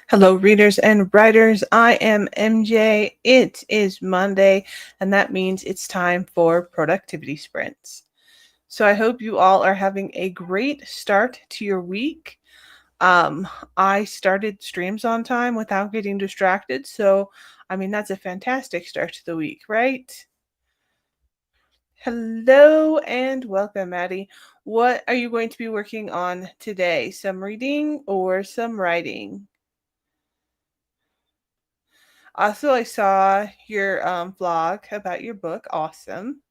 Hello, readers and writers. I am MJ. It is Monday, and that means it's time for productivity sprints. So I hope you all are having a great start to your week. Um, I started streams on time without getting distracted, so that's a fantastic start to the week, right? Hello and welcome, Maddie. What are you going to be working on today? Some reading or some writing? Also, I saw your vlog about your book. Awesome.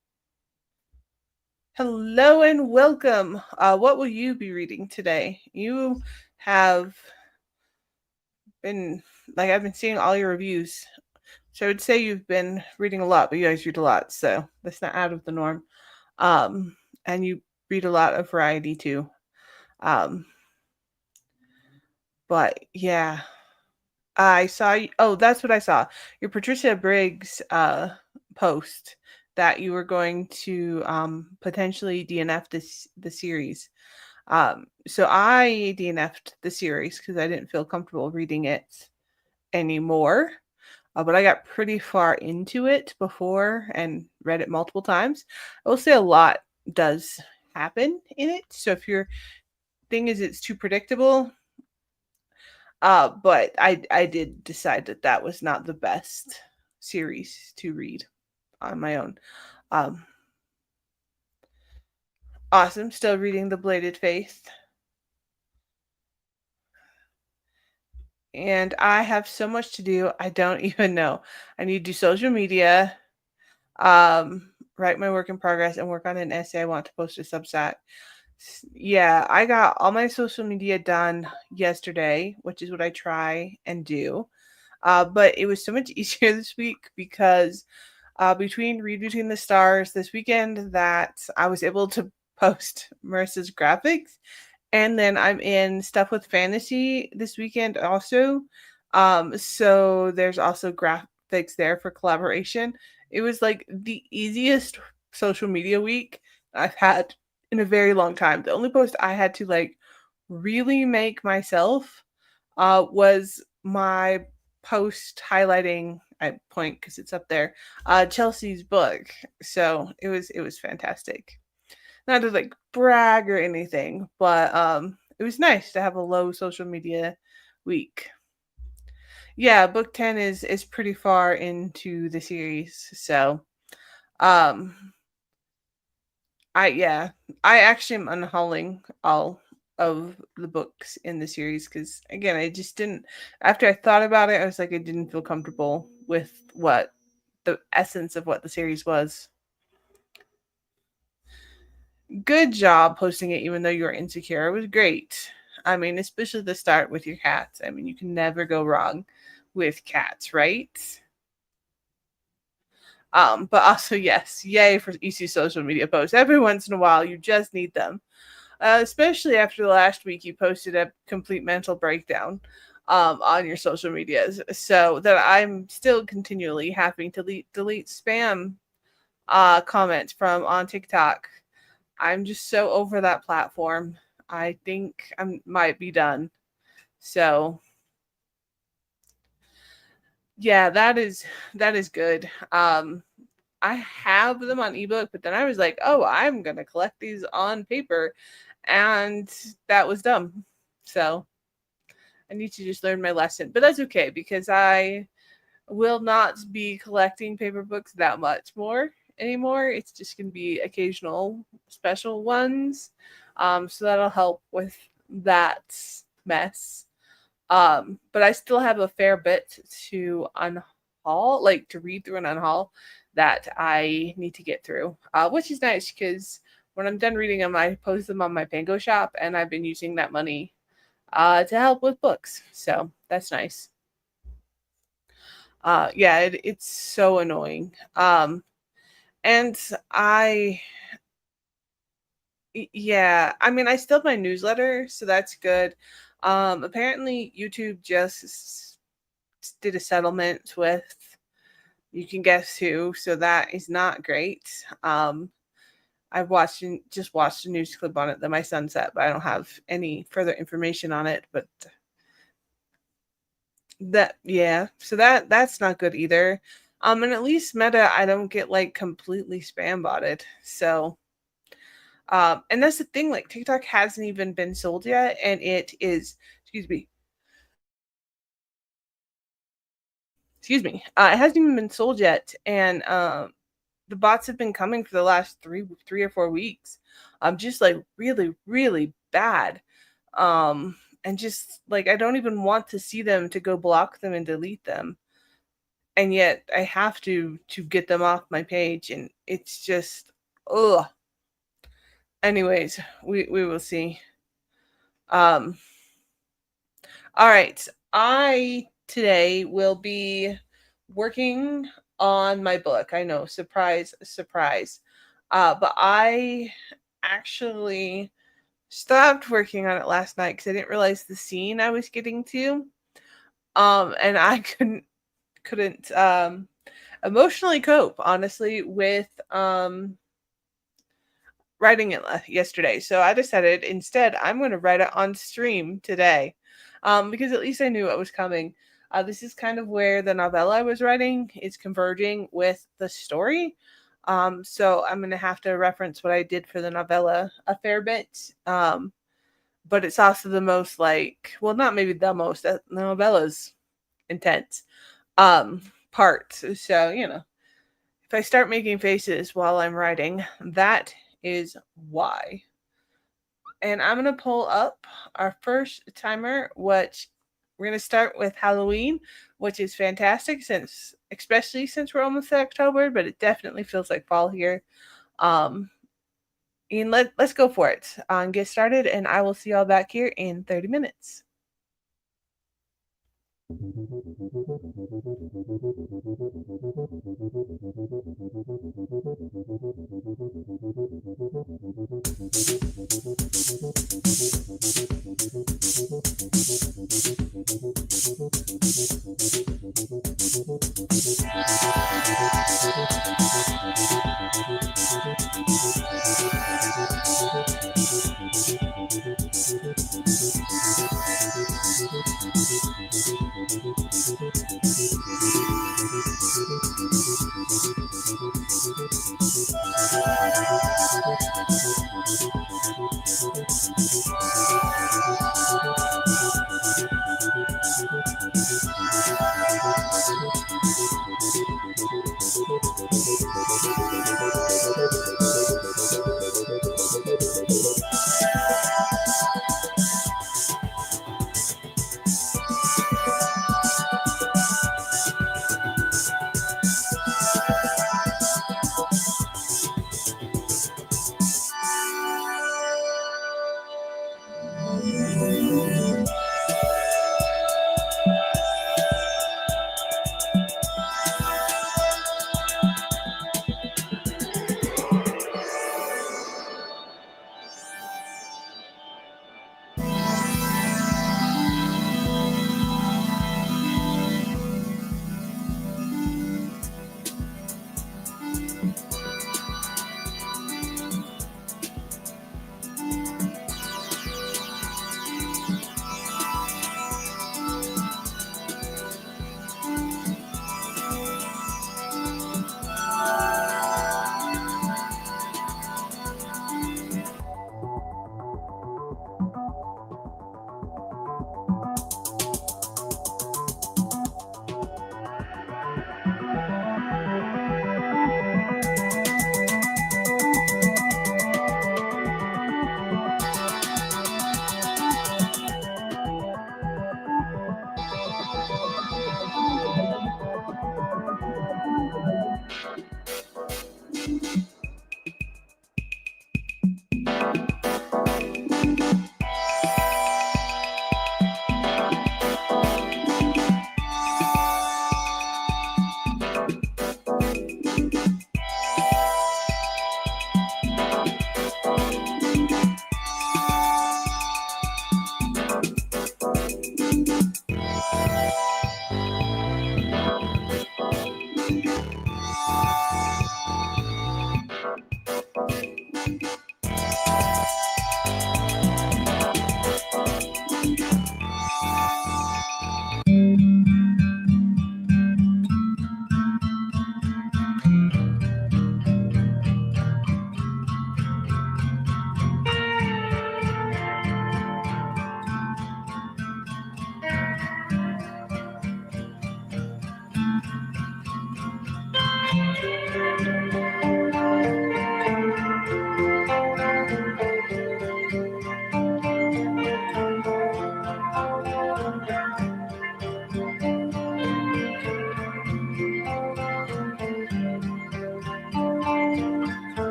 Hello and welcome. What will you be reading today? You have been, I've been seeing all your reviews. So I would say you've been reading a lot, but you guys read a lot. So that's not out of the norm. And you read a lot of variety too. Um, but yeah. I saw you. Oh, that's what I saw. Your Patricia Briggs post that you were going to potentially DNF the series. So I DNF'd the series because I didn't feel comfortable reading it anymore. But I got pretty far into it before and read it multiple times. I will say a lot does happen in it. So if your thing is it's too predictable, but I did decide that that was not the best series to read on my own. Um, awesome. Still reading The Bladed Faith. And I have so much to do. I don't even know. I need to do social media, write my work in progress, and work on an essay I want to post to Substack. Yeah, I got all my social media done yesterday, which is what I try and do. But it was so much easier this week because between Read Between the Stars this weekend that I was able to post Marissa's graphics. And then I'm in Stuff with Fantasy this weekend also. So there's also graphics there for collaboration. It was like the easiest social media week I've had in a very long time. The only post I had to really make myself was my post highlighting, I point because it's up there, Chelsea's book. So it was fantastic. Not to brag or anything, but it was nice to have a low social media week. Yeah, book 10 is pretty far into the series. So um I actually am unhauling all of the books in the series because again, I just didn't. After I thought about it, I was like, I didn't feel comfortable with what the essence of what the series was. Good job posting it, even though you were insecure. It was great. Especially the start with your cats. You can never go wrong with cats, right? But also, yes, yay for easy social media posts. Every once in a while, you just need them. Especially after the last week you posted a complete mental breakdown on your social medias, so that I'm still continually having to delete spam comments from on TikTok. I'm just so over that platform. I think I might be done. So yeah, that is good. I have them on ebook, but then I was like, oh, I'm gonna collect these on paper, and that was dumb. So I need to just learn my lesson, but that's okay because I will not be collecting paper books that much more anymore. It's just gonna be occasional special ones. So that'll help with that mess. But I still have a fair bit to unhaul, to read through and unhaul that I need to get through, which is nice because when I'm done reading them, I post them on my Pango shop, and I've been using that money to help with books. So that's nice. Yeah, it's so annoying. And yeah, I still have my newsletter, so that's good. Apparently YouTube just did a settlement with, you can guess who, so that is not great. I've just watched a news clip on it that my son sent, but I don't have any further information on it. But So that's not good either. And at least Meta, I don't get like completely spam botted. So and that's the thing, like TikTok hasn't even been sold yet, and it is, excuse me, it hasn't even been sold yet, and the bots have been coming for the last three or 4 weeks, just like really, really bad, and just like I don't even want to see them to go block them and delete them, and yet I have to get them off my page, and it's just ugh. Anyways, we will see. Um, all right. I today will be working on my book. I know, surprise, surprise. But I actually stopped working on it last night because I didn't realize the scene I was getting to. And I couldn't emotionally cope, honestly, with writing it yesterday. So I decided instead I'm going to write it on stream today, because at least I knew what was coming. This is kind of where the novella I was writing is converging with the story. So I'm going to have to reference what I did for the novella a fair bit. But it's also the most like, well, not maybe the most, the novella's intense part. So, if I start making faces while I'm writing, that is why. And I'm going to pull up our first timer, which we're going to start with Halloween, which is fantastic especially since we're almost at October, but it definitely feels like fall here. And let's go for it. Get started, and I will see y'all back here in 30 minutes.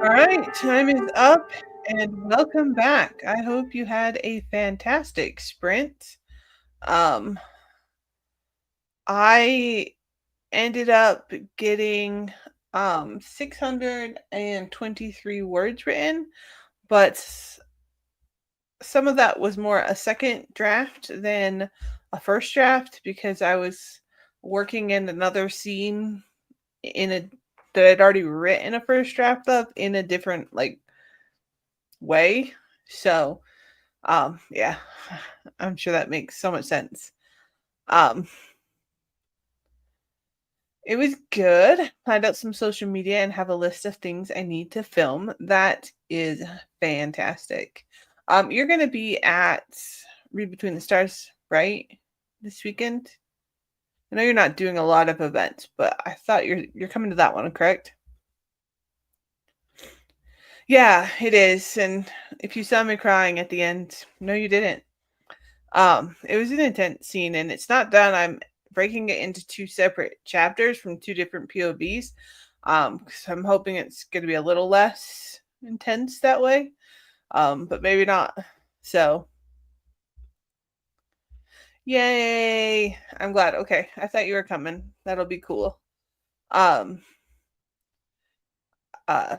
All right, time is up and welcome back. I hope you had a fantastic sprint. Um, I ended up getting 623 words written, but some of that was more a second draft than a first draft because I was working in another scene in a that I'd already written a first draft of in a different way. So yeah, I'm sure that makes so much sense. Um it was good. Find out some social media and have a list of things I need to film. That is fantastic. You're gonna be at Read Between the Stars, right? This weekend? I know you're not doing a lot of events, but I thought you're coming to that one, correct? Yeah, it is. And if you saw me crying at the end, no, you didn't. It was an intense scene, and it's not done. I'm breaking it into two separate chapters from two different POVs. 'Cause I'm hoping it's going to be a little less intense that way. But maybe not. So, yay! I'm glad. Okay, I thought you were coming. That'll be cool. Um, uh,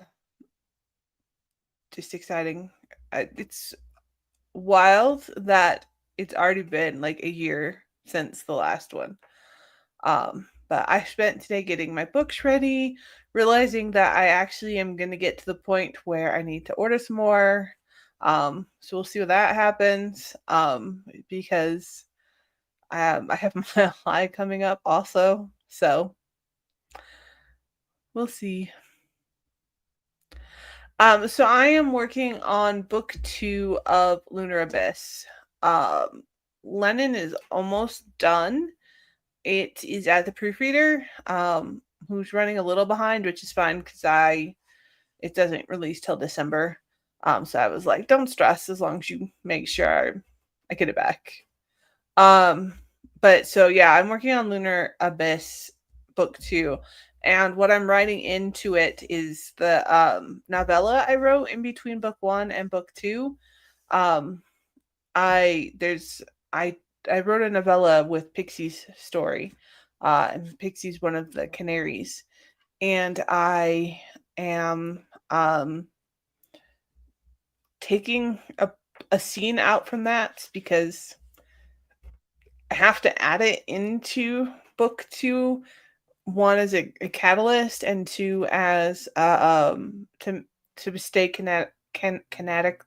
just exciting. It's wild that it's already been like a year since the last one. But I spent today getting my books ready, realizing that I actually am going to get to the point where I need to order some more. So we'll see what that happens. Because I have my live coming up also. So we'll see. So I am working on book 2 of Lunar Abyss. Um, Lennon is almost done. It is at the proofreader, who's running a little behind, which is fine because it doesn't release till December. So I was like, don't stress as long as you make sure I get it back. But so yeah, I'm working on Lunar Abyss book 2. And what I'm writing into it is the novella I wrote in between book 1 and book 2. Um, I there's I wrote a novella with Pixie's story. And Pixie's one of the canaries. And I am taking a scene out from that because I have to add it into book 2. One as a catalyst, and two as to stay kinetic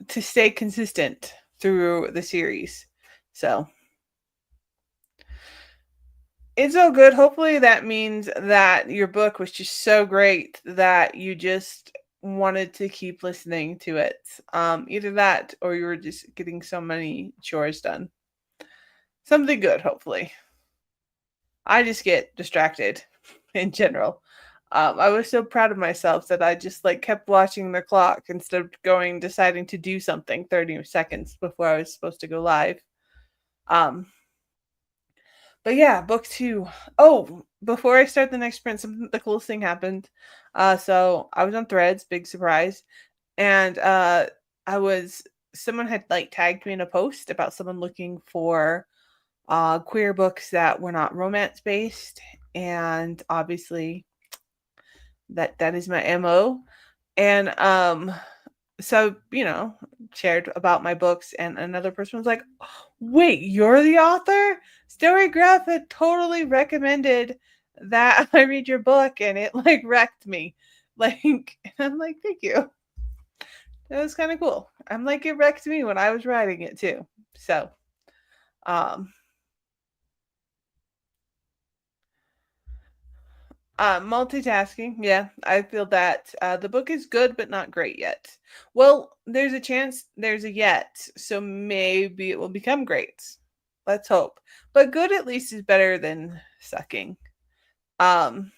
to stay consistent through the series. So it's all good. Hopefully that means that your book was just so great that you just wanted to keep listening to it. Either that or you were just getting so many chores done. Something good, hopefully. I just get distracted in general. I was so proud of myself that I just kept watching the clock instead of deciding to do something 30 seconds before I was supposed to go live. Um, but yeah, book 2. Oh, before I start the next sprint, the coolest thing happened. So I was on Threads, big surprise, and I was someone had tagged me in a post about someone looking for queer books that were not romance based, and obviously that is my MO. And so shared about my books, and another person was like, "Wait, you're the author?" Storygraph had totally recommended that I read your book, and it like wrecked me. Like, and I'm like, "Thank you." That was kind of cool. I'm like, it wrecked me when I was writing it too. So, um, multitasking, yeah, I feel that. The book is good, but not great yet. Well, there's a chance there's a yet, so maybe it will become great. Let's hope. But good at least is better than sucking. Um,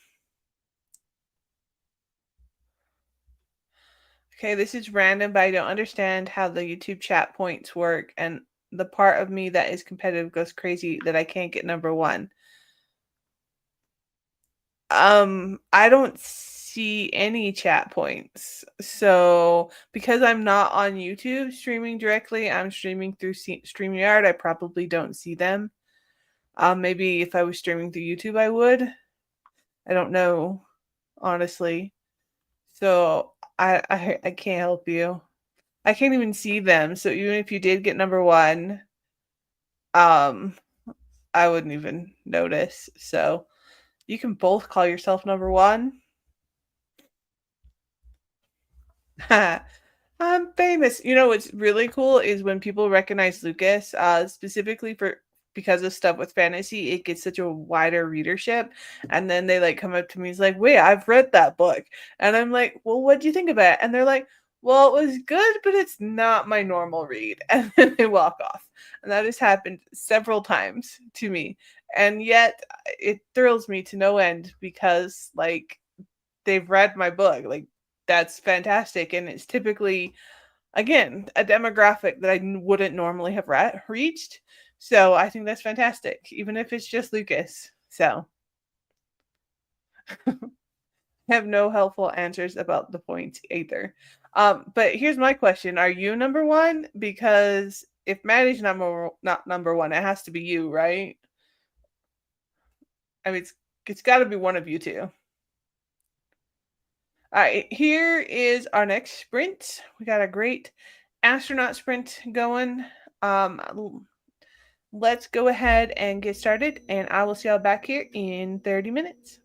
okay, this is random, but I don't understand how the YouTube chat points work, and the part of me that is competitive goes crazy that I can't get number one. I don't see any chat points. So, because I'm not on YouTube streaming directly, I'm streaming through StreamYard. I probably don't see them. Maybe if I was streaming through YouTube, I would. I don't know, honestly. So, I can't help you. I can't even see them. So, even if you did get number one, um, I wouldn't even notice. So, you can both call yourself number one. I'm famous. You know what's really cool is when people recognize Lucas, specifically for because of stuff with fantasy, it gets such a wider readership. And then they like come up to me, it's like, wait, I've read that book. And I'm like, well, what do you think about it? And they're like, well, it was good, but it's not my normal read. And then they walk off. And that has happened several times to me. And yet it thrills me to no end because like they've read my book. Like that's fantastic. And it's typically, again, a demographic that I wouldn't normally have reached. So I think that's fantastic, even if it's just Lucas. So I have no helpful answers about the points either. But here's my question: are you number one? Because if Maddie's not number one, it has to be you, right? I mean, it's got to be one of you two. All right, here is our next sprint. We got a great astronaut sprint going. Let's go ahead and get started, and I will see y'all back here in 30 minutes.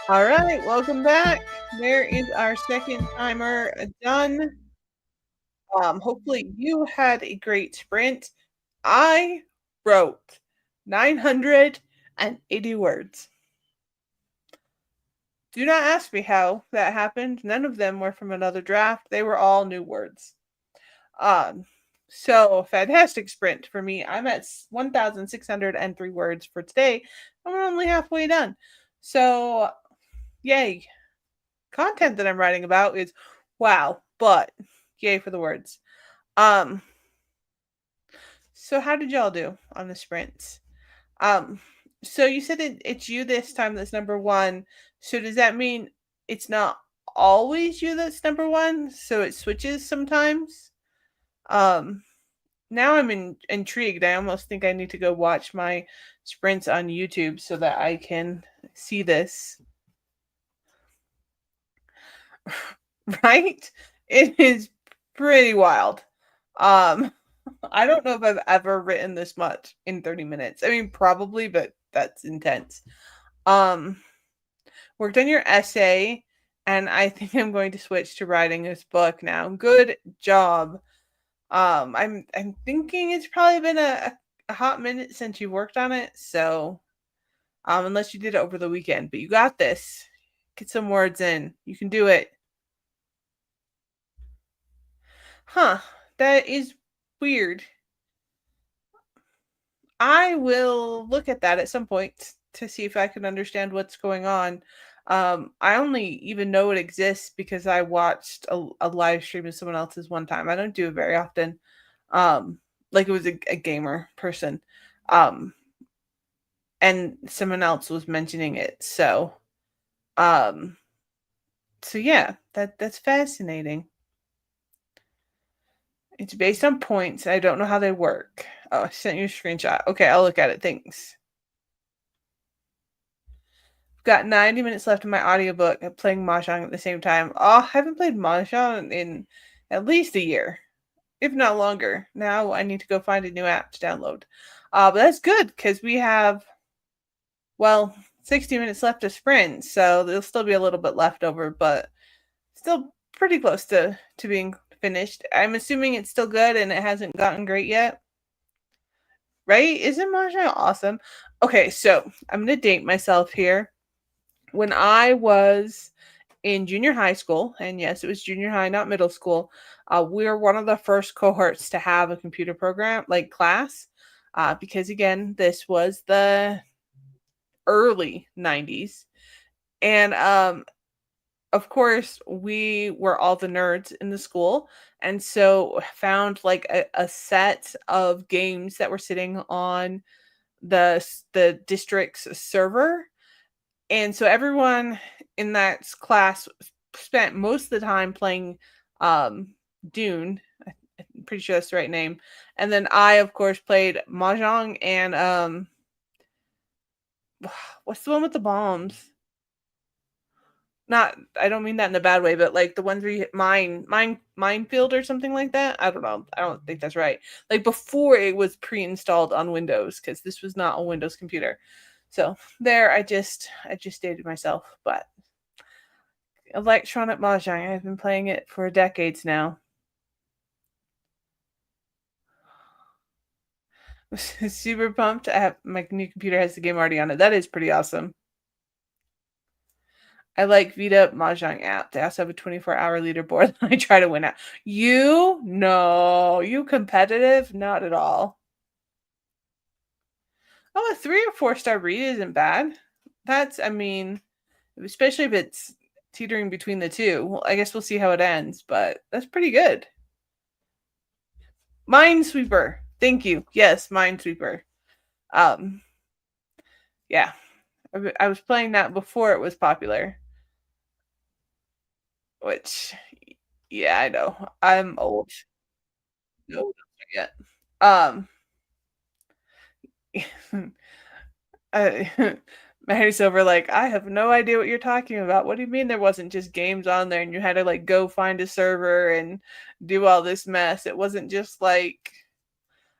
All right, welcome back. There is our second timer done. Hopefully you had a great sprint. I wrote 980 words. Do not ask me how that happened. None of them were from another draft. They were all new words. Um, so fantastic sprint for me. I'm at 1,603 words for today. I'm only halfway done. So, yay. Content that I'm writing about is wow, but yay for the words. So how did y'all do on the sprints? Um, so you said it's you this time that's number one. So does that mean it's not always you that's number one? So it switches sometimes? Um, Now I'm intrigued. I almost think I need to go watch my sprints on YouTube so that I can see this. Right? It is pretty wild. Um, I don't know if I've ever written this much in 30 minutes. I mean, probably, but that's intense. Um, Worked on your essay, and I think I'm going to switch to writing this book now. Good job. I'm thinking it's probably been a hot minute since you worked on it, so unless you did it over the weekend, but you got this. Get some words in. You can do it. Huh. That is weird. I will look at that at some point to see if I can understand what's going on. I only even know it exists because I watched a live stream of someone else's one time. I don't do it very often. Like it was a gamer person. Um, and someone else was mentioning it. Um, so yeah, that's fascinating. It's based on points. I don't know how they work. Oh, I sent you a screenshot. Okay, I'll look at it. Thanks. Got 90 minutes left in my audiobook and playing Mahjong at the same time. Oh, I haven't played Mahjong in at least a year, if not longer. Now I need to go find a new app to download. But that's good because we have, well, 60 minutes left to sprint, so there'll still be a little bit left over, but still pretty close to being finished. I'm assuming it's still good and it hasn't gotten great yet. Right? Isn't Mahjong awesome? Okay, so I'm gonna date myself here. When I was in junior high school, and yes, it was junior high, not middle school, we were one of the first cohorts to have a computer program, like class, because again, this was the early 90s. And of course, we were all the nerds in the school, and so found like a set of games that were sitting on the district's server. And so everyone in that class spent most of the time playing um Dune. I'm pretty sure that's the right name. And then I, of course, played Mahjong and what's the one with the bombs? Not, I don't mean that in a bad way, but like the ones where you hit minefield or something like that. I don't know. I don't think that's right. Like before it was pre-installed on Windows because this was not a Windows computer. So there, I just dated myself, but electronic mahjong. I've been playing it for decades now. Super pumped. I have my new computer has the game already on it. That is pretty awesome. I like Vita Mahjong app. They also have a 24-hour leaderboard. I try to win out. You? No. You competitive? Not at all. Oh, a 3 or 4 star read isn't bad. That's, I mean, especially if it's teetering between the two. Well, I guess we'll see how it ends, but that's pretty good. Minesweeper. Thank you. Yes, Minesweeper. Um, yeah. I was playing that before it was popular, which, yeah, I know. I'm old. No, not yet. Um, I, Mary's over like, I have no idea what you're talking about. What do you mean there wasn't just games on there and you had to like go find a server and do all this mess? It wasn't just like,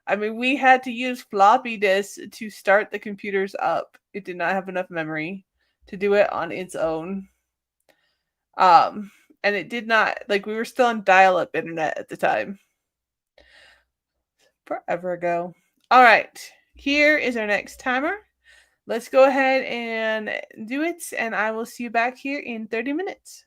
I mean, we had to use floppy disks to start the computers up. It did not have enough memory to do it on its own. Um, and it did not, like, we were still on dial-up internet at the time. Forever ago. All right, here is our next timer. Let's go ahead and do it, and I will see you back here in 30 minutes.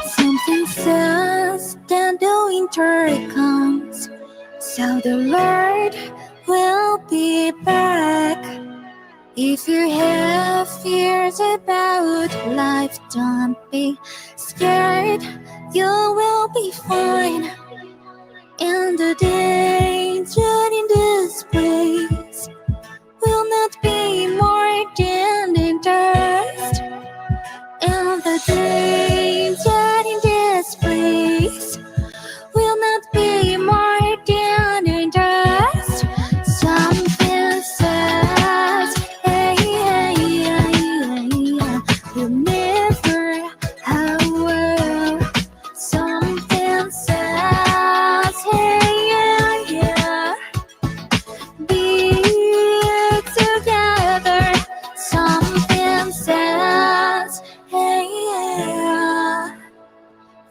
Something says that the winter comes, so the Lord will be back. If you have fears about life, don't be scared, you will be fine. And the danger in this place will not be more than the dust. And the danger in this place will not be more than the dust. Something says, hey, hey, hey, hey, you'll never have. Something says, hey, yeah, yeah, be together. Something says, hey, yeah,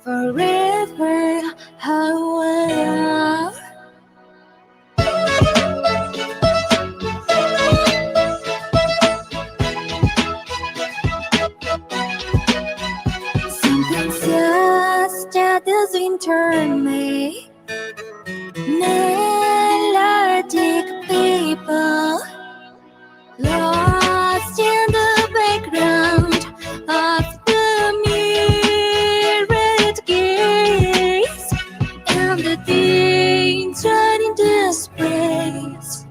forever, how. Something says that this winter may melodic people lost in the background of the mirrored gaze. And the danger in this place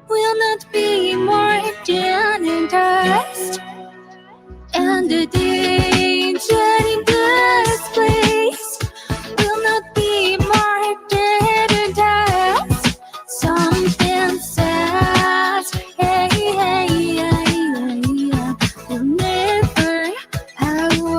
will not be more than a dust. And the danger in this place will not be more than a dust. Something says, hey, hey, hey, hey, you'll never have.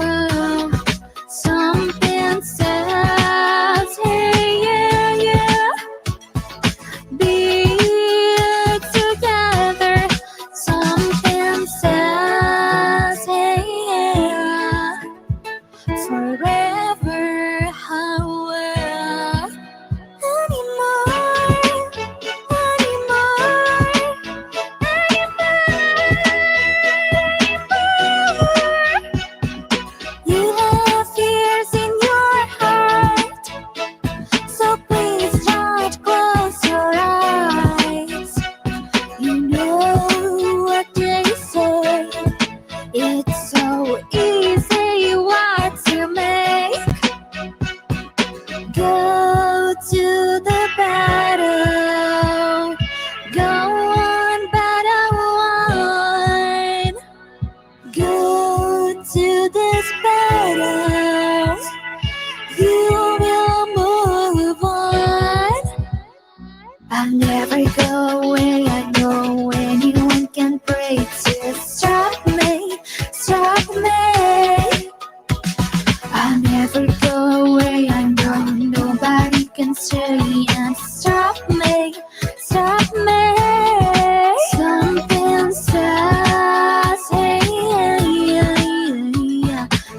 It's so easy what to make. Go to the battle. Go on, battle one. Go to this battle. You will move on. I'll never go away. I know anyone can pray to stop me, stop me. I'll never go away. I know nobody can stay and stop me, stop me. Something says, hey,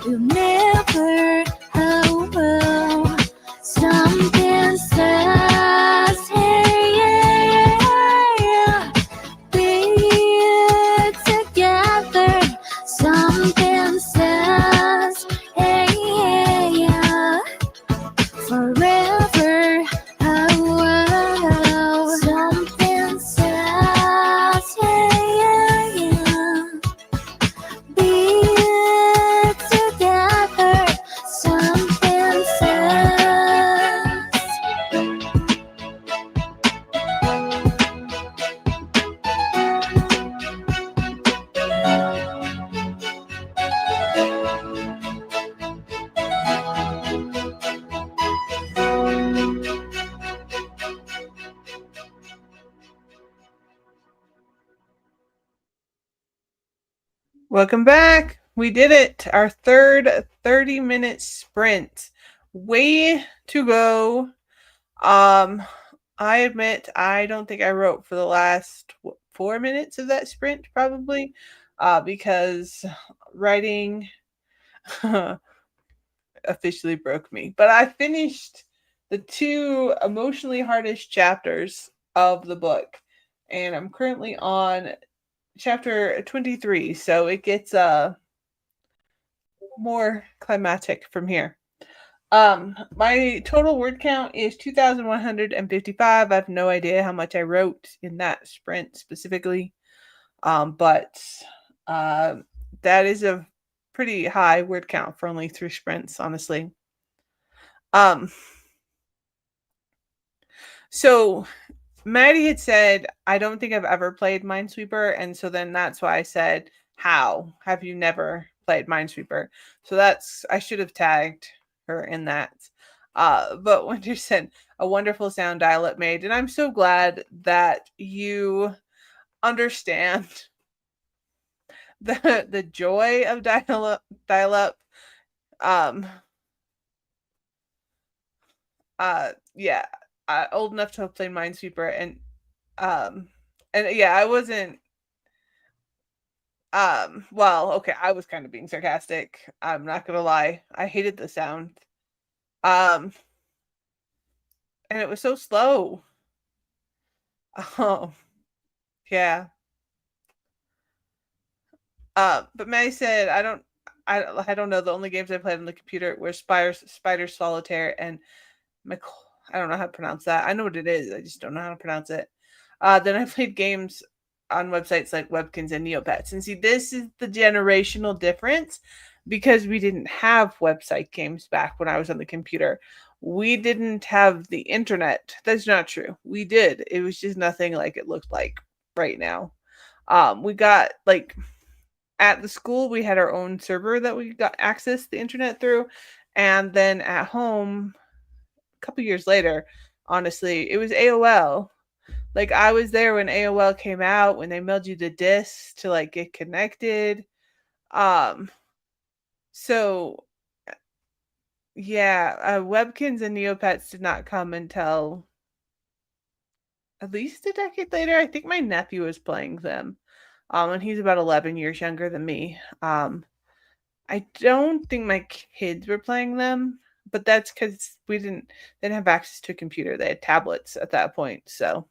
you never, oh. Something says, hey, be together. Something says, hey, forever. Oh, something says, hey, be together. Something says. Welcome back. We did it. Our third 30-minute sprint. Way to go. I admit I don't think I wrote for the last 4 minutes of that sprint probably because writing officially broke me. But I finished the 2 emotionally hardest chapters of the book and I'm currently on chapter 23, so it gets more climatic from here. My total word count is 2,155. I have no idea how much I wrote in that sprint specifically, but that is a pretty high word count for only 3 sprints, honestly. So Maddie had said, I don't think I've ever played Minesweeper. And so then that's why I said, how have you never played Minesweeper? So I should have tagged her in that. But Winter said, a wonderful sound dial-up made. And I'm so glad that you understand the joy of dial-up. Yeah, old enough to have played Minesweeper and yeah, I wasn't well, okay, I was kind of being sarcastic. I'm not gonna lie. I hated the sound. Um and it was so slow. Oh, yeah. But Maddie said I don't know. The only games I played on the computer were Spider Solitaire and I don't know how to pronounce that. I know what it is. I just don't know how to pronounce it. Then I played games on websites like Webkins and Neopets. And see, this is the generational difference because we didn't have website games back when I was on the computer. We didn't have the internet. That's not true. We did. It was just nothing like it looked like right now. We got like at the school we had our own server that we got access to the internet through, and then at home a couple years later, honestly, it was AOL. Like I was there when AOL came out, when they mailed you the discs to like get connected. Um so yeah, Webkins and Neopets did not come until at least a decade later. I think my nephew was playing them. And he's about 11 years younger than me. I don't think my kids were playing them, but that's because they didn't have access to a computer. They had tablets at that point. So,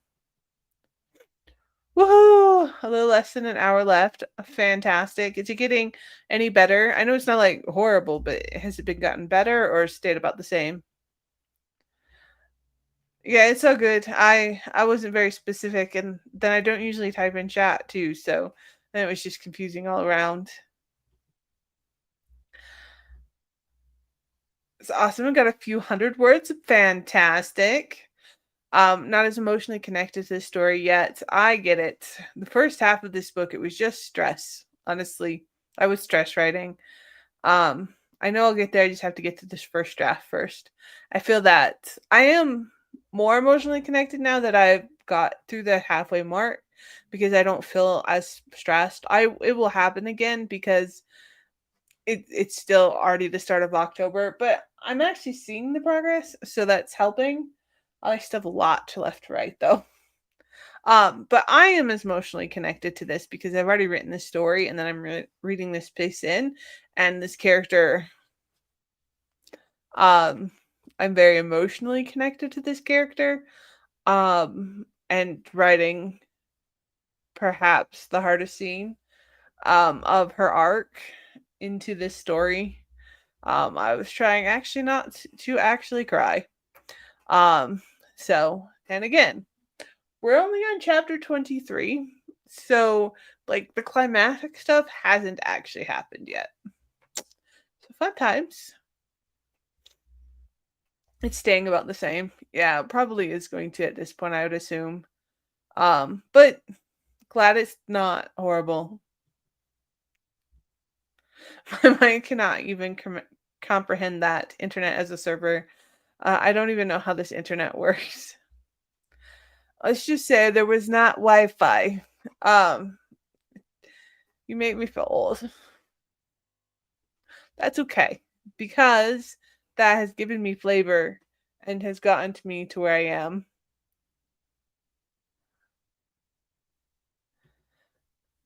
woohoo! A little less than an hour left. Fantastic. Is it getting any better? I know it's not like horrible, but has it been gotten better or stayed about the same? Yeah, it's so good. I wasn't very specific, and then I don't usually type in chat too, so then it was just confusing all around. It's awesome. I got a few hundred words. Fantastic. Not as emotionally connected to this story yet. I get it. The first half of this book, it was just stress. Honestly, I was stress writing. Um, I know I'll get there. I just have to get to this first draft first. I feel that I am more emotionally connected now that I've got through the halfway mark because I don't feel as stressed. It will happen again because it's still already the start of October, but I'm actually seeing the progress, so that's helping. I still have a lot to left to write though. But I am as emotionally connected to this because I've already written this story, and then I'm reading this piece in, and this character. Um, I'm very emotionally connected to this character. And writing perhaps the hardest scene of her arc into this story. I was trying actually not to actually cry. Um, and again, we're only on chapter 23, so like the climatic stuff hasn't actually happened yet. So fun times. It's staying about the same. Yeah, it probably is going to at this point, I would assume. But glad it's not horrible. My mind cannot even comprehend that internet as a server. I don't even know how this internet works. Let's just say there was not Wi-Fi. Um, you make me feel old. That's okay because that has given me flavor and has gotten to me to where I am.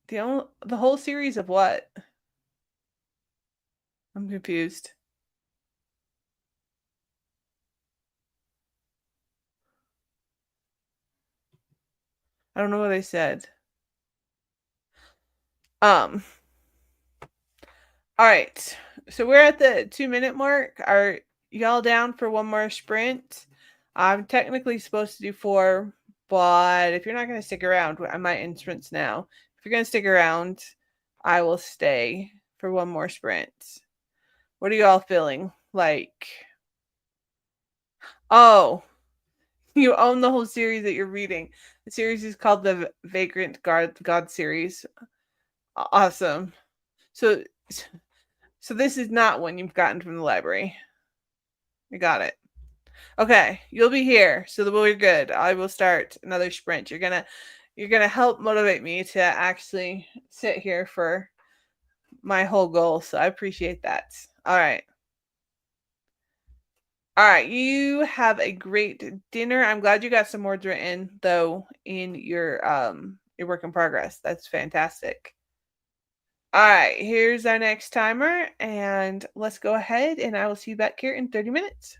The whole series of what? I'm confused. I don't know what I said. Um, all right. So we're at the 2-minute mark. Are y'all down for one more sprint? I'm technically supposed to do 4, but if you're not going to stick around, I might end sprints now. If you're going to stick around, I will stay for one more sprint. What are y'all feeling like? Oh, you own the whole series that you're reading. The series is called the Vagrant God series. Awesome. So this is not one you've gotten from the library. I got it. Okay, you'll be here, so we're good. I will start another sprint. You're gonna help motivate me to actually sit here for my whole goal. So I appreciate that. All right. All right, you have a great dinner. I'm glad you got some words written though in your work in progress. That's fantastic. All right, here's our next timer, and let's go ahead, and I will see you back here in 30 minutes.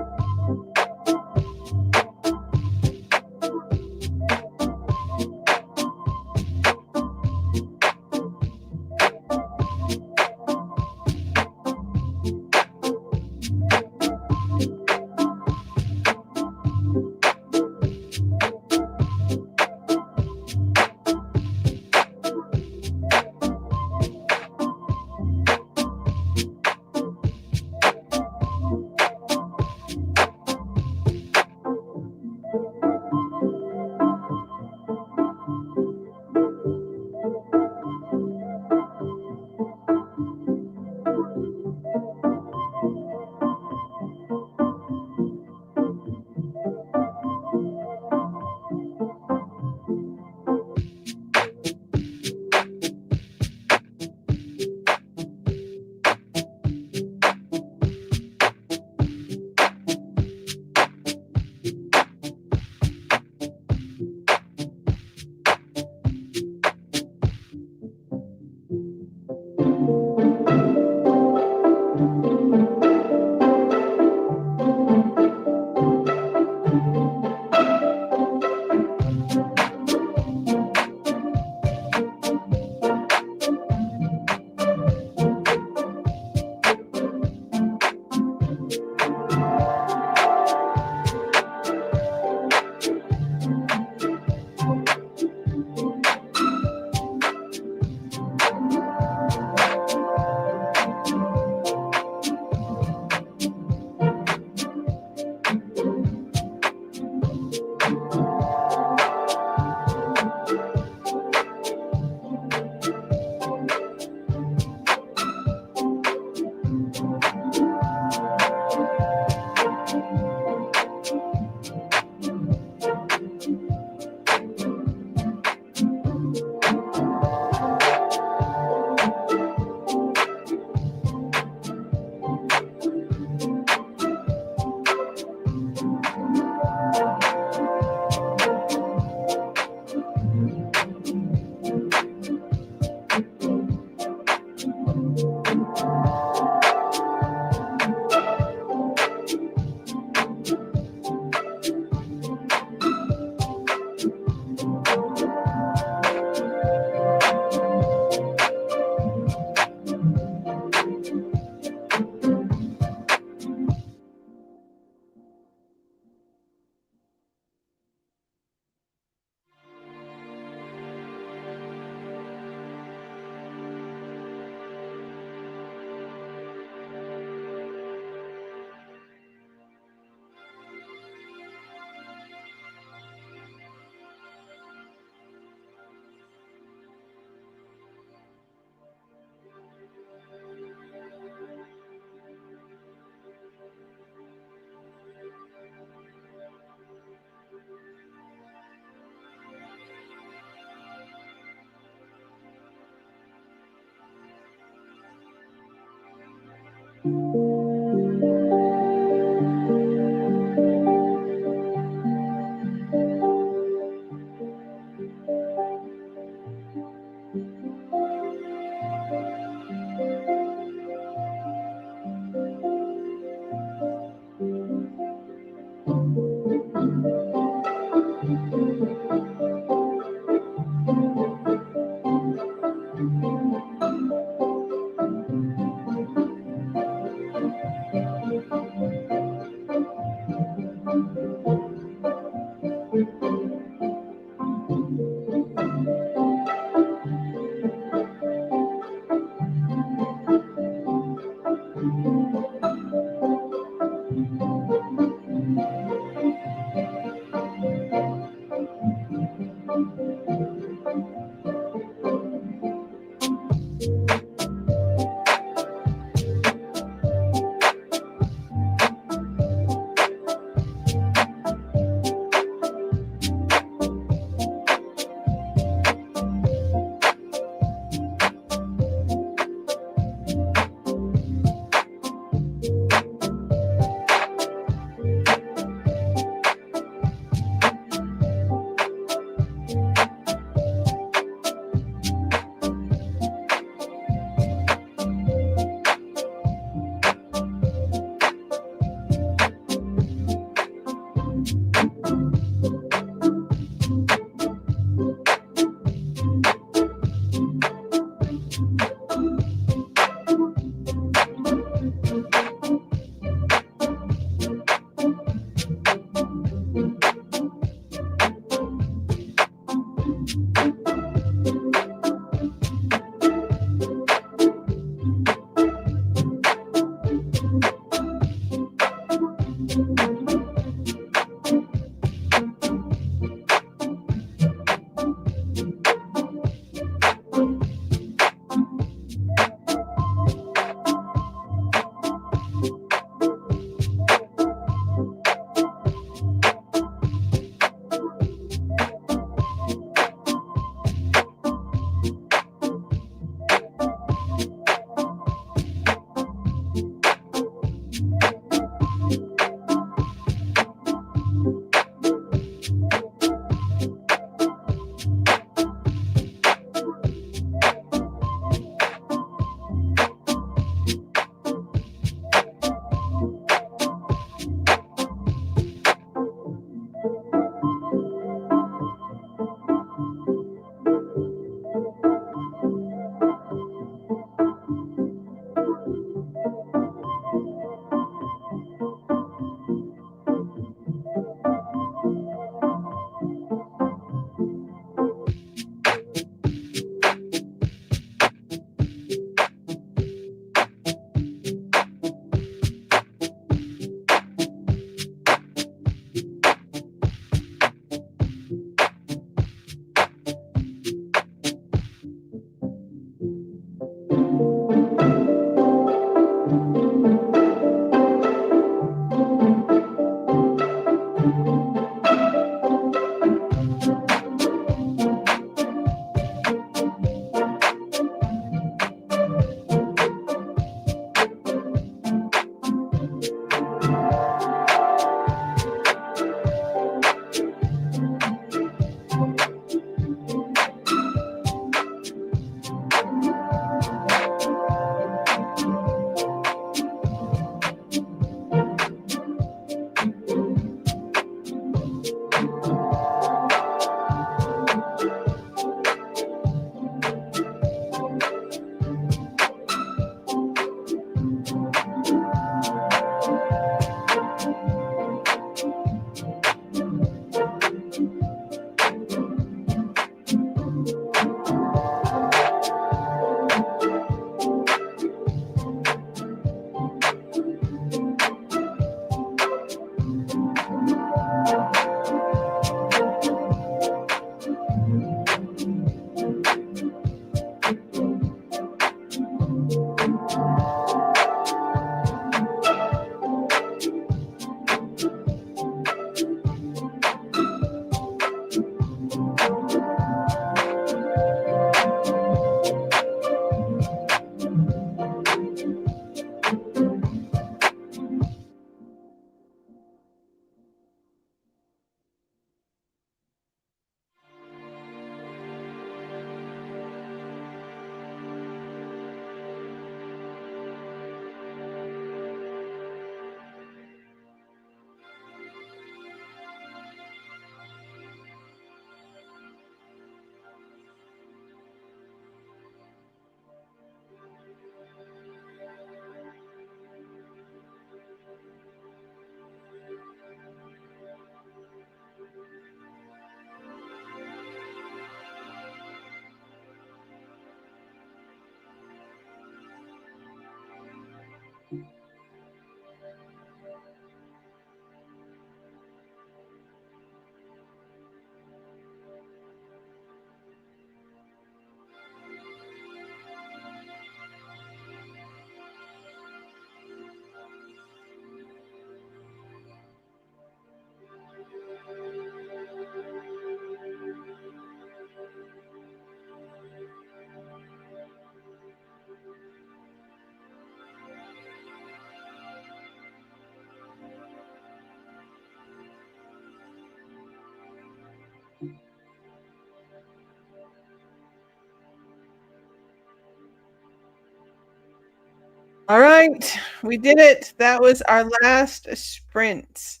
All right, we did it. That was our last sprint.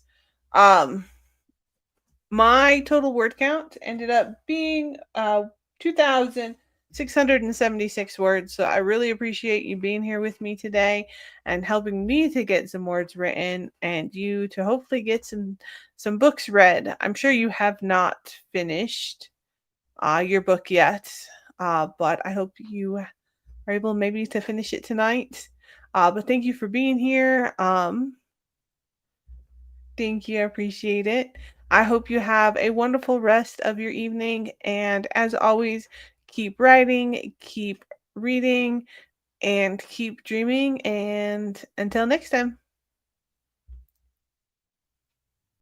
Um, my total word count ended up being 2,676 words. So I really appreciate you being here with me today and helping me to get some words written and you to hopefully get some books read. I'm sure you have not finished your book yet, but I hope you are able maybe to finish it tonight. But thank you for being here. Thank you. I appreciate it. I hope you have a wonderful rest of your evening. And as always, keep writing, keep reading, and keep dreaming. And until next time.